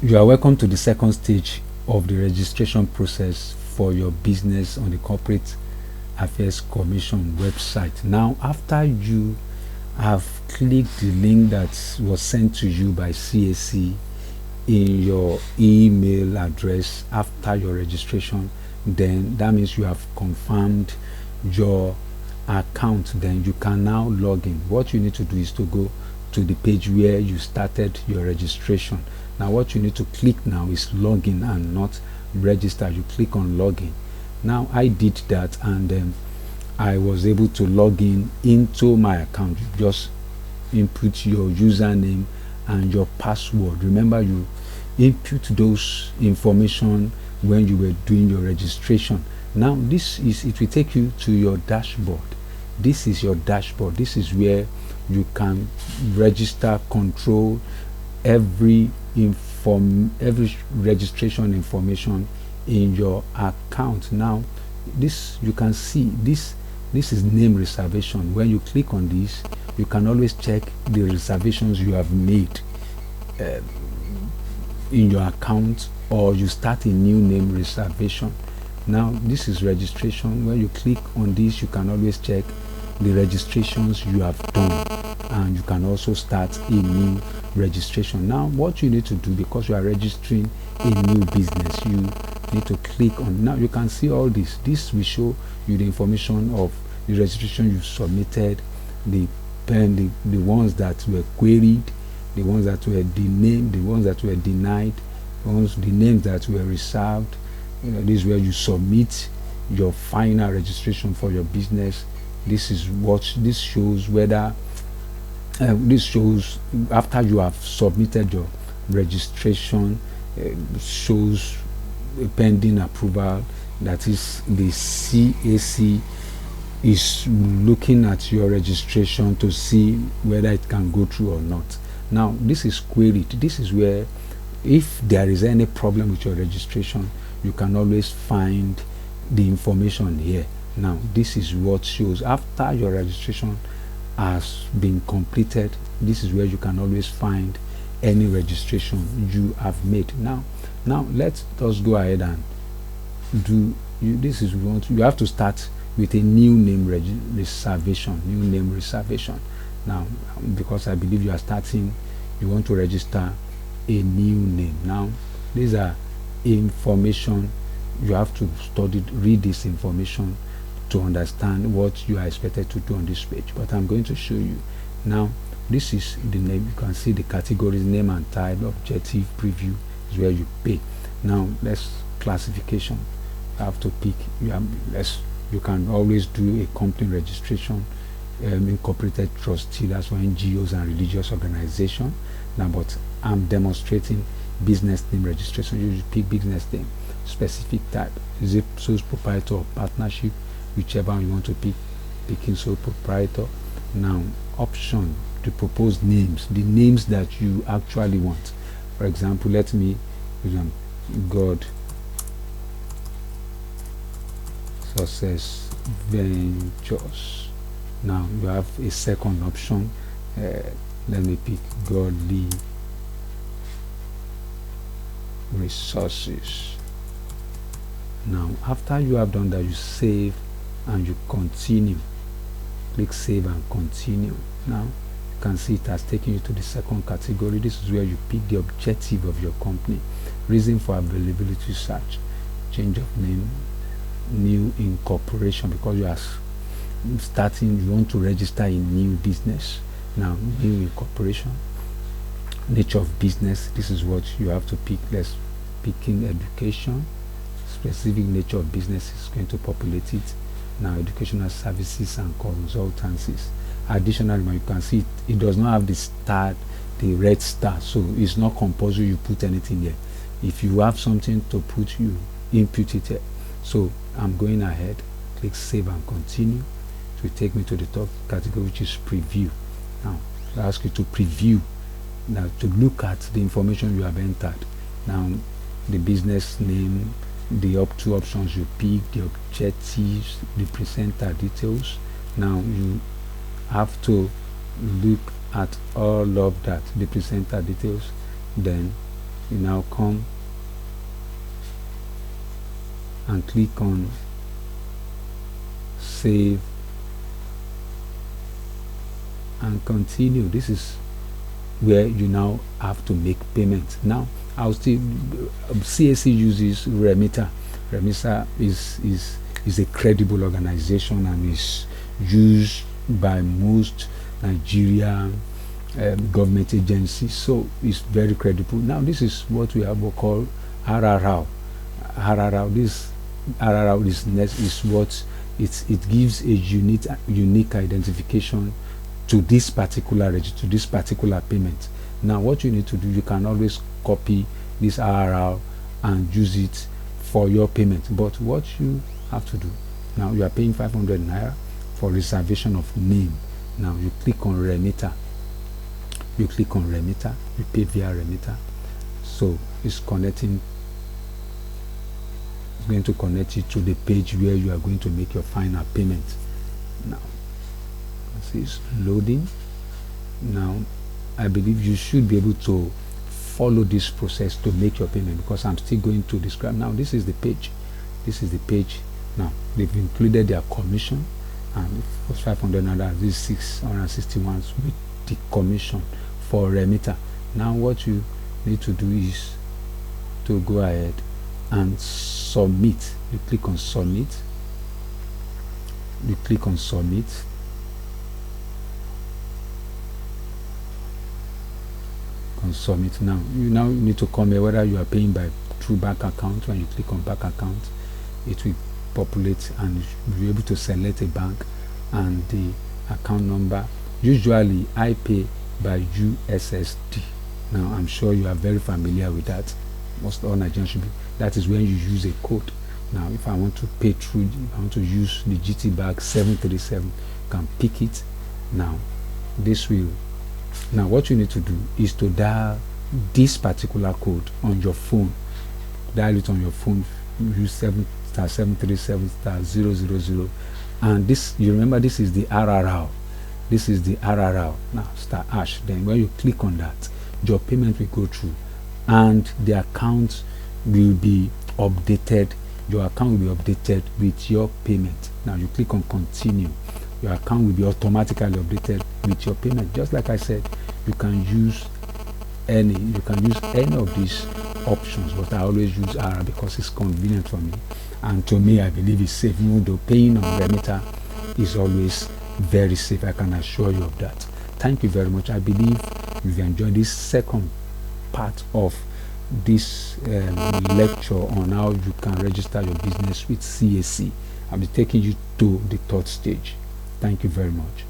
You are welcome to the second stage of the registration process for your business on the Corporate Affairs Commission website. Now, after you have clicked the link that was sent to you by CAC in your email address after your registration, then that means you have confirmed your account. Then you can now log in. What you need to do is to go to the page where you started your registration. Now what you need to click now is login and not register. You click on login. Now I did that, and I was able to log in into my account. You just input your username and your password. Remember, you input those information when you were doing your registration. Now it will take you to your dashboard. This is your dashboard. This is where you can register, control every registration information in your account. Now this, you can see this is name reservation. When you click on this, you can always check the reservations you have made in your account, or you start a new name reservation. Now this is registration. When you click on this, you can always check the registrations you have done, and you can also start a new registration. Now what you need to do, because you are registering a new business, you need to click on, now you can see all this. This will show you the information of the registration you submitted, the ones that were queried, the ones that were denamed, the ones that were denied, the names that were reserved. This is where you submit your final registration for your business. This is what this shows, whether this shows after you have submitted your registration, shows a pending approval. That is, the CAC is looking at your registration to see whether it can go through or not. Now this is queried. This is where, if there is any problem with your registration, you can always find the information here. Now this is what shows after your registration has been completed. This is where you can always find any registration you have made. Now let us go ahead and do this. Is what you have to start with a new name reservation. Now, because I believe you are starting, you want to register a new name. Now these are information you have to read this information to understand what you are expected to do on this page, but I'm going to show you. Now this is the name. You can see the categories, name and type, objective, preview is where you pay. Now let's classification. You have to pick. You can always do a company registration, incorporated trustee, that's for NGOs and religious organization. Now but I'm demonstrating business name registration. You pick business name, specific type, is it sole proprietor or partnership, whichever one you want to pick. Picking sole proprietor. Now option, the proposed names, the names that you actually want. For example, let me use God Success Ventures. Now you have a second option. Let me pick Godly Resources. Now after you have done that, you save and you continue. Click save and continue. Now you can see it has taken you to the second category. This is where you pick the objective of your company, reason for availability search, change of name, new incorporation, because you are starting, you want to register a new business. Now new incorporation, nature of business, this is what you have to pick. Let's pick in education. Specific nature of business is going to populate it. Now educational services and consultancies. Additionally, you can see it does not have the red star, so it's not compulsory you put anything here. If you have something to put, you input it here. So I'm going ahead, click save and continue. It will take me to the top category, which is preview. Now I ask you to preview, now to look at the information you have entered. Now the business name, the two options you pick, the objectives, the presenter details. Now you have to look at all of that, the presenter details, then you now come and click on save and continue. This is where you now have to make payment. Now I'll still CAC uses Remitter. Remitter is a credible organization and is used by most Nigerian government agencies, so it's very credible. Now this is what we have called RRR. This RRR is what it gives a unique identification to this particular to this particular payment. Now what you need to do, you can always copy this RRR and use it for your payment. But what you have to do, now you are paying 500 naira for reservation of name. Now you click on Remitter. You click on Remitter, you pay via Remitter. So it's connecting, it's going to connect you to the page where you are going to make your final payment. Now this is loading. Now I believe you should be able to follow this process to make your payment, because I'm still going to describe. Now this is the page. This is the page. Now they've included their commission, and it was 500 naira. This is 661 with the commission for Remitter. Now what you need to do is to go ahead and submit. You click on submit. You click on submit. Submit. Now you need to come here whether you are paying by through bank account. When you click on bank account, it will populate and you'll be able to select a bank and the account number. Usually I pay by USSD. Now I'm sure you are very familiar with that. Most all Nigerians should be. That is when you use a code. Now if I want to pay through, I want to use the GT bag 737, you can pick it. Now this will. Now what you need to do is to dial this particular code on your phone. Dial it on your phone. Use 7*737*000, and this, you remember, this is the RRR. This is the RRR. Now star hash. Then when you click on that, your payment will go through, and the account will be updated. Your account will be updated with your payment. Now you click on continue. Your account will be automatically updated with your payment. Just like I said, you can use any of these options, but I always use RRR because it's convenient for me, and to me I believe it's safe. Even though paying on Remitter is always very safe, I can assure you of that. Thank you very much. I believe you've enjoyed this second part of this lecture on how you can register your business with CAC. I'll be taking you to the third stage. Thank you very much.